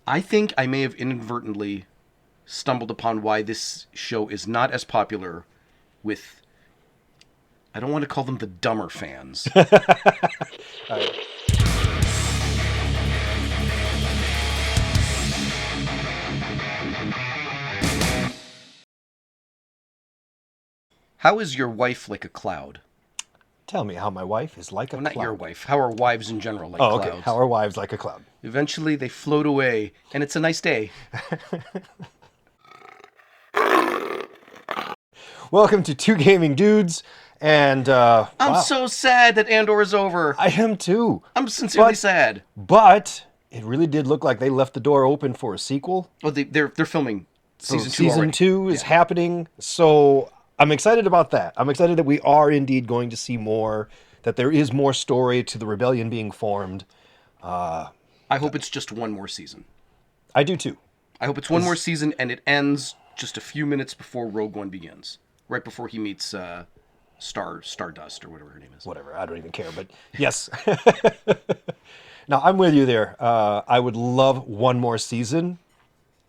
I think I may have inadvertently stumbled upon why this show is not as popular with, I don't want to call them the dumber fans. All right. How is your wife like a cloud? Tell me how my wife is like a Well, cloud. not your wife. How are wives in general like Oh, clouds? okay. How are wives like a cloud? Eventually they float away, and it's a nice day. Welcome to Two Gaming Dudes, and I'm wow, so sad that Andor is over. I am too. I'm sincerely But- sad. But it really did look like they left the door open for a sequel. Oh, they're filming So season 2 season already. 2 is happening, so I'm excited about that. I'm excited that we are indeed going to see more, that there is more story to the rebellion being formed. I hope it's just one more season. I do too. I hope it's one more season and it ends just a few minutes before Rogue One begins. Right before he meets Stardust or whatever her name is. Whatever, I don't even care, but yes. Now, I'm with you there. I would love one more season.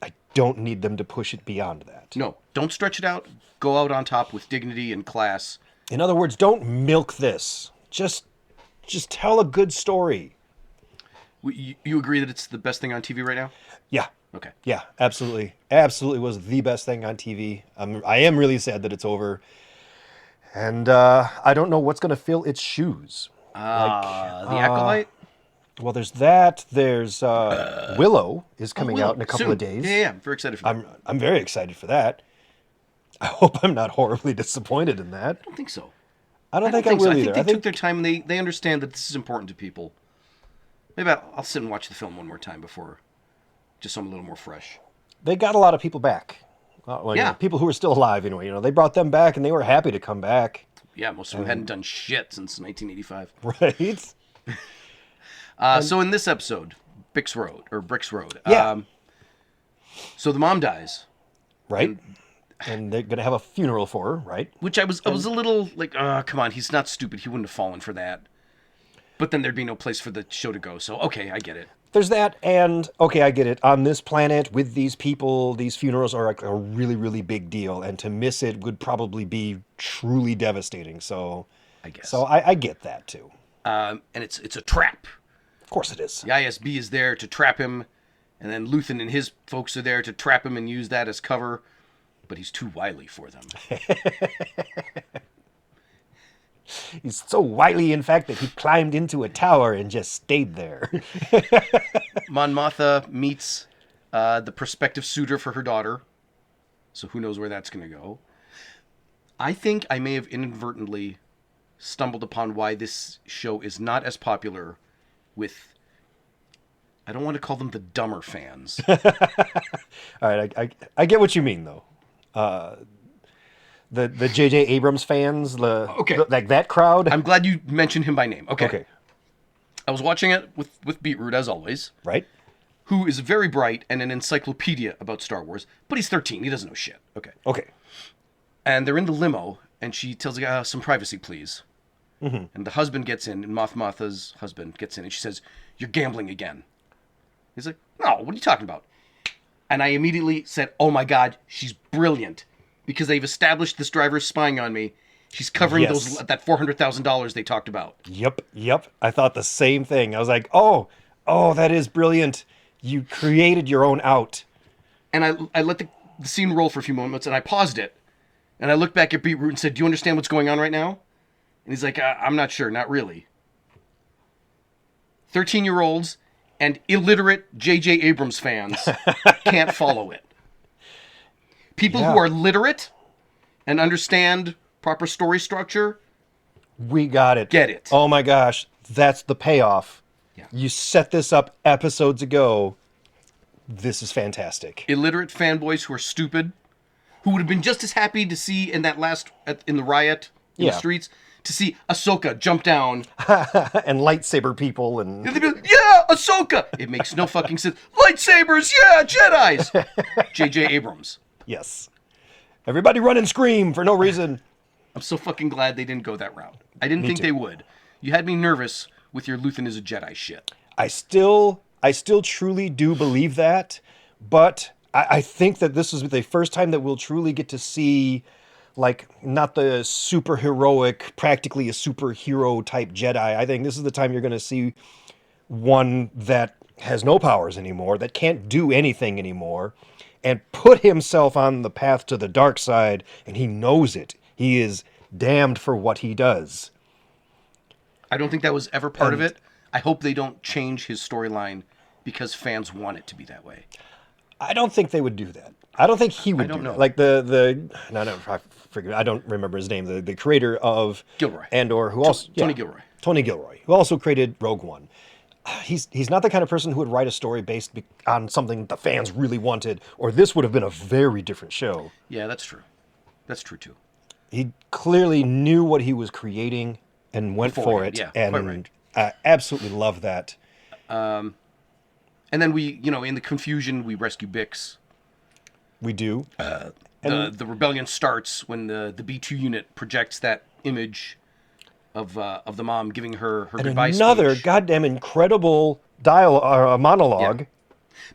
I don't need them to push it beyond that. No, don't stretch it out. Go out on top with dignity and class. In other words, don't milk this. Just tell a good story. You agree that it's the best thing on TV right now? Yeah. Okay. Yeah, absolutely. Absolutely was the best thing on TV. I am really sad that it's over. And I don't know what's going to fill its shoes. The Acolyte? Well, there's that. There's Willow is coming out in a couple soon. of days. Yeah, I'm very excited for that. I'm very excited for that. I hope I'm not horribly disappointed in that. I don't think so. I don't think I so. will I either. think they took their time and they understand that this is important to people. Maybe I'll sit and watch the film one more time before, just so I'm a little more fresh. They got a lot of people back. Well, Yeah. people who are still alive anyway. They brought them back and they were happy to come back. Yeah, most of them hadn't done shit since 1985. Right? So in this episode, Bricks Road. Yeah. So the mom dies, Right? And they're going to have a funeral for her, right? which I was a little like, come on, he's not stupid. He wouldn't have fallen for that. But then there'd be no place for the show to go. So okay, I get it. There's that, and okay, I get it. On this planet, with these people, these funerals are like a really, really big deal, and to miss it would probably be truly devastating. So, I guess. So I get that too. And it's a trap. Of course, it is. The ISB is there to trap him, and then Luthen and his folks are there to trap him and use that as cover. But he's too wily for them. He's so wily, in fact, that he climbed into a tower and just stayed there. Mon Mothma meets the prospective suitor for her daughter. So who knows where that's going to go. I think I may have inadvertently stumbled upon why this show is not as popular with, I don't want to call them the dumber fans. All right, I get what you mean, though. The J.J. Abrams fans, like that crowd. I'm glad you mentioned him by name. Okay. I was watching it with Beetroot, as always, Right? who is very bright and an encyclopedia about Star Wars, but he's 13. He doesn't know shit. Okay. And they're in the limo, and she tells the guy, some privacy, please. Mm-hmm. And the husband gets in, and Mothma's husband gets in, and she says, "You're gambling again." He's like, "No, what are you talking about?" And I immediately said, "Oh my God, she's brilliant. Because they've established this driver's spying on me. She's covering Yes. that $400,000 they talked about." Yep. I thought the same thing. I was like, oh, that is brilliant. You created your own out. And I let the scene roll for a few moments, and I paused it. And I looked back at Beetroot and said, "Do you understand what's going on right now?" And he's like, "I'm not sure, not really." 13-year-olds and illiterate J.J. Abrams fans can't follow it. People who are literate and understand proper story structure, We got it. get it. Oh my gosh, that's the payoff. Yeah. You set this up episodes ago. This is fantastic. Illiterate fanboys who are stupid, who would have been just as happy to see in that in the riot in the streets, to see Ahsoka jump down. And lightsaber people and They'd be like, "Yeah, Ahsoka!" It makes no fucking sense. Lightsabers, yeah, Jedis! J.J. Abrams. yes. Everybody run and scream for no reason. I'm so fucking glad they didn't go that route. I didn't think too. they would. You had me nervous with your Luthen is a Jedi shit. I still I still truly do believe that, but I think that this is the first time that we'll truly get to see, like, not the super heroic, practically a superhero type Jedi. I think this is the time you're going to see one that has no powers anymore, that can't do anything anymore, and put himself on the path to the dark side, and he knows it. He is damned for what he does. I don't think that was ever part of And it. I hope they don't change his storyline because fans want it to be that way. I don't think they would do that. I don't think he would I don't do know. that. Like no, I don't remember his name. The creator of Gilroy. Andor, who also Tony Gilroy. Tony Gilroy, who also created Rogue One. He's not the kind of person who would write a story based on something the fans really wanted, or this would have been a very different show. Yeah, that's true. That's true too. He clearly knew what he was creating and went for Beforehand, it, yeah, and quite right. I absolutely love that. And then we, in the confusion, we rescue Bix. We do. The rebellion starts when the B2 unit projects that image of the mom giving her And goodbye another speech. goddamn incredible dialogue, monologue. Yeah.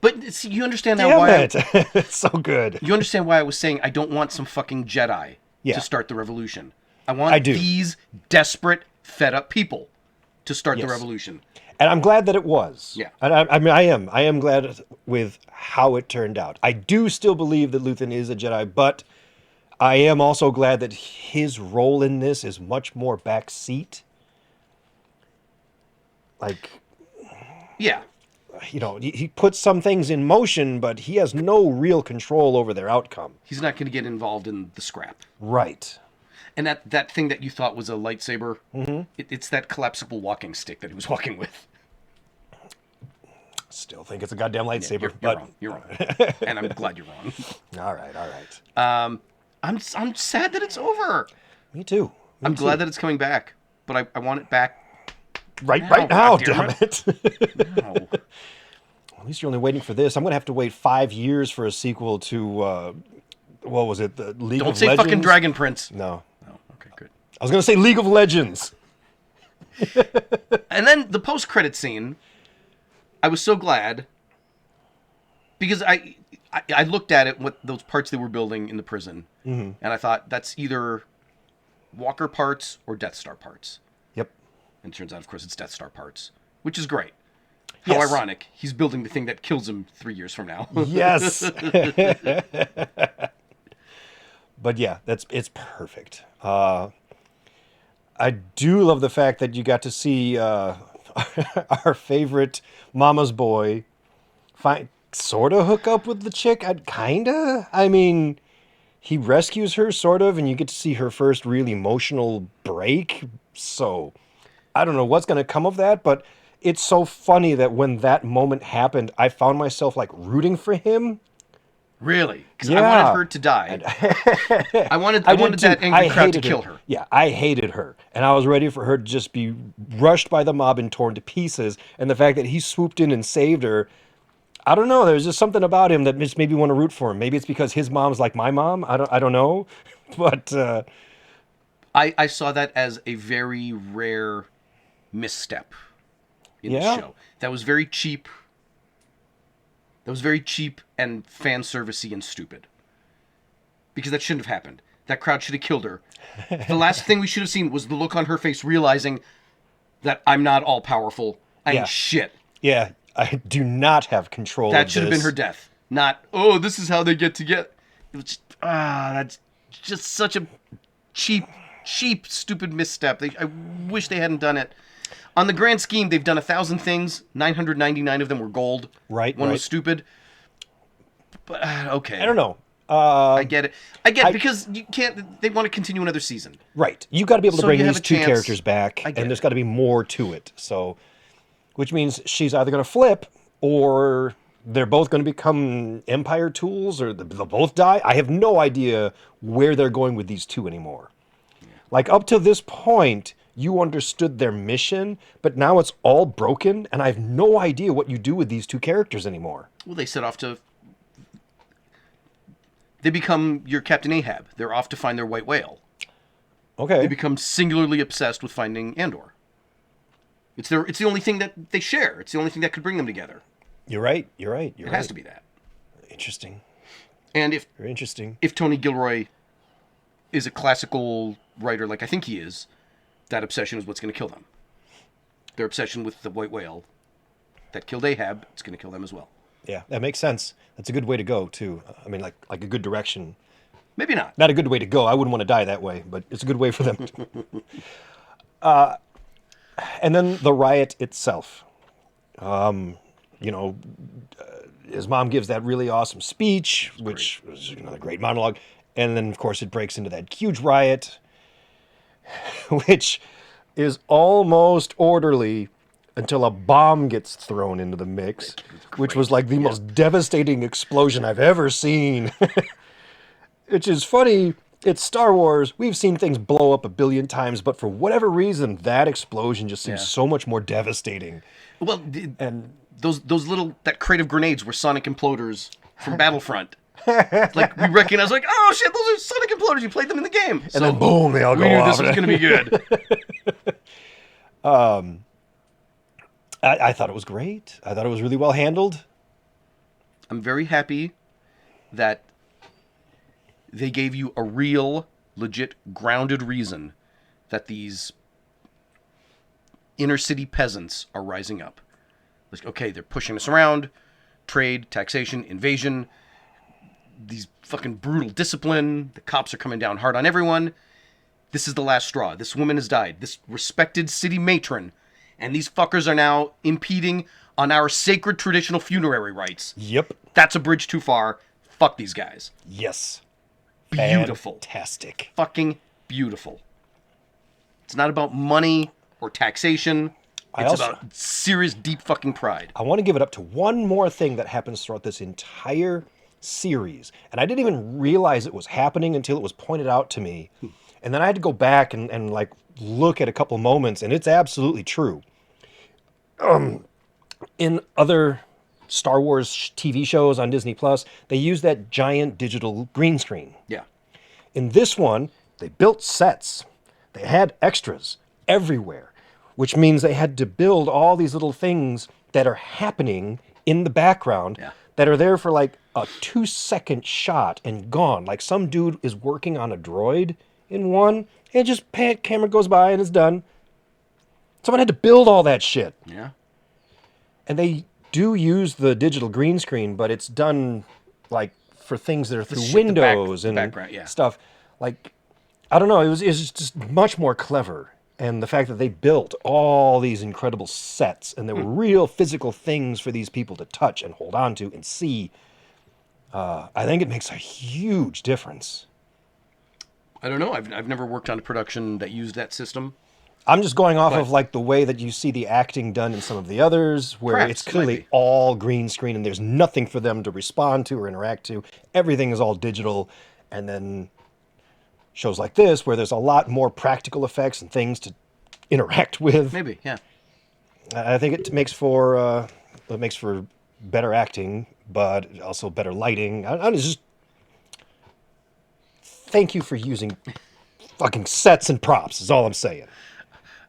But see, you understand now Damn why it! It's so good. you understand why I was saying I don't want some fucking Jedi Yeah. to start the revolution. I want I do. these desperate, fed up people to start the Yes. revolution. And I'm glad that it was. Yeah. And I am glad with how it turned out. I do still believe that Luthen is a Jedi, but I am also glad that his role in this is much more backseat. Like, Yeah. he puts some things in motion, but he has no real control over their outcome. He's not going to get involved in the scrap. Right. And that thing that you thought was a lightsaber, it's that collapsible walking stick that he was walking with. Still think it's a goddamn lightsaber, You're but wrong. You're wrong. And I'm glad you're wrong. all right. I'm sad that it's over. Me too. I'm glad that it's coming back, but I want it back right now, now, goddamn damn it. now. At least you're only waiting for this. I'm going to have to wait 5 years for a sequel to, what was it, the League Don't of say Legends? fucking Dragon Prince. No. Oh, okay, good. I was going to say League of Legends. And then the post-credit scene, I was so glad because I looked at it, what those parts they were building in the prison, and I thought that's either Walker parts or Death Star parts. Yep. And it turns out, of course, it's Death Star parts, which is great. How Yes. ironic. He's building the thing that kills him 3 years from now. Yes. But yeah, it's perfect. I do love the fact that you got to see our favorite mama's boy sort of hook up with the chick. Kinda. I mean, he rescues her sort of, and you get to see her first real emotional break. So I don't know what's going to come of that, but it's so funny that when that moment happened, I found myself like rooting for him. Really? Because I Yeah. wanted her to die. I wanted did that too. angry I crowd to hated kill her. Yeah, I hated her. And I was ready for her to just be rushed by the mob and torn to pieces. And the fact that he swooped in and saved her, I don't know. There's just something about him that just made me want to root for him. Maybe it's because his mom's like my mom. I don't know. But I saw that as a very rare misstep in the Yeah. show. That was very cheap. That was very cheap and fan servicey and stupid. Because that shouldn't have happened. That crowd should have killed her. The last thing we should have seen was the look on her face realizing that I'm not all powerful and Yeah. shit. yeah, I do not have control That of should have been this. her death. Not, oh, this is how they get to get. It was just, that's just such a cheap, stupid misstep. I wish they hadn't done it. On the grand scheme, they've done 1,000 things. 999 of them were gold. Right, One right. was stupid. But, okay. I don't know. I get it. I get it because you can't. They want to continue another season. Right. You got to be able to So bring you have these a two chance. characters back, I and get there's it. got to be more to it. So, which means she's either going to flip, or they're both going to become Empire tools, or they'll both die. I have no idea where they're going with these two anymore. Like up to this point, you understood their mission, but now it's all broken, and I have no idea what you do with these two characters anymore. Well, they set off to. They become your Captain Ahab. They're off to find their white whale. Okay. They become singularly obsessed with finding Andor. It's the only thing that they share. It's the only thing that could bring them together. You're right. You're right. It has to be that. Interesting. And Very interesting. If Tony Gilroy is a classical writer like I think he is, that obsession is what's going to kill them. Their obsession with the white whale that killed Ahab, it's going to kill them as well. Yeah, that makes sense. That's a good way to go, too. I mean, like a good direction. Maybe not. Not a good way to go. I wouldn't want to die that way, but it's a good way for them. And then the riot itself. His mom gives that really awesome speech, which was another great monologue. And then, of course, it breaks into that huge riot, which is almost orderly until a bomb gets thrown into the mix, which was like the most devastating explosion I've ever seen. Which is funny. It's Star Wars. We've seen things blow up a billion times, but for whatever reason, that explosion just seems so much more devastating. Well, and those little, that crate of grenades were sonic imploders from Battlefront. Like, we recognize, like, oh shit, those are sonic imploders. You played them in the game. And then boom, they all go off. We knew this was going to be good. I thought it was great. I thought it was really well handled. I'm very happy that they gave you a real, legit, grounded reason that these inner city peasants are rising up. Like, okay, they're pushing us around, trade, taxation, invasion, these fucking brutal discipline, the cops are coming down hard on everyone. This is the last straw. This woman has died. This respected city matron. And these fuckers are now impeding on our sacred traditional funerary rites. Yep. That's a bridge too far. Fuck these guys. Yes. Beautiful. Fantastic. Fucking beautiful. It's not about money or taxation. It's about serious, deep fucking pride. I want to give it up to one more thing that happens throughout this entire series. And I didn't even realize it was happening until it was pointed out to me. And then I had to go back and like look at a couple moments, and it's absolutely true. In other Star Wars TV shows on Disney Plus, they use that giant digital green screen. Yeah. In this one, they built sets. They had extras everywhere, which means they had to build all these little things that are happening in the background that are there for like a 2-second shot and gone. Like some dude is working on a droid in one, and just camera goes by and it's done. Someone had to build all that shit. Yeah. And they do use the digital green screen, but it's done like for things that are through windows and stuff. Like, I don't know, it was just much more clever. And the fact that they built all these incredible sets and there were real physical things for these people to touch and hold on to and see, I think it makes a huge difference. I don't know. I've never worked on a production that used that system. I'm just going off of like the way that you see the acting done in some of the others, where it's clearly all green screen and there's nothing for them to respond to or interact to. Everything is all digital. And then shows like this, where there's a lot more practical effects and things to interact with. Maybe, yeah. I think it makes for better acting, but also better lighting. I just thank you for using fucking sets and props. Is all I'm saying.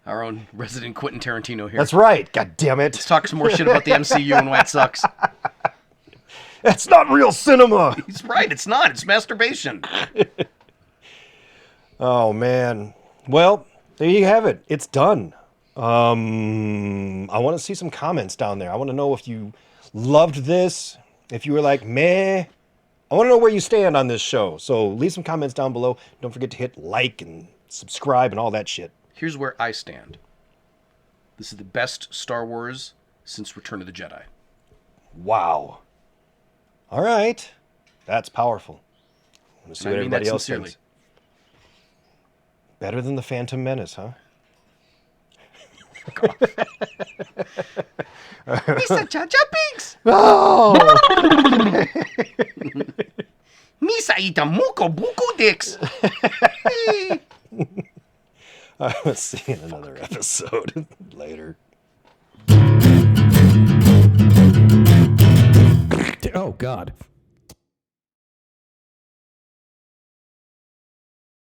Our own resident Quentin Tarantino here. That's right. God damn it. Let's talk some more shit about the MCU and why it sucks. That's not real cinema. He's right. It's not. It's masturbation. Oh, man. Well, there you have it. It's done. I want to see some comments down there. I want to know if you loved this, if you were like, meh. I want to know where you stand on this show. So leave some comments down below. Don't forget to hit like and subscribe and all that shit. Here's where I stand. This is the best Star Wars since Return of the Jedi. Wow. All right. That's powerful. Let's see what everybody else thinks. Better than the Phantom Menace, huh? Misa Jar Jar Binks! Oh! Misa ita muko buku dicks! I'll see you in another episode later. Oh, God.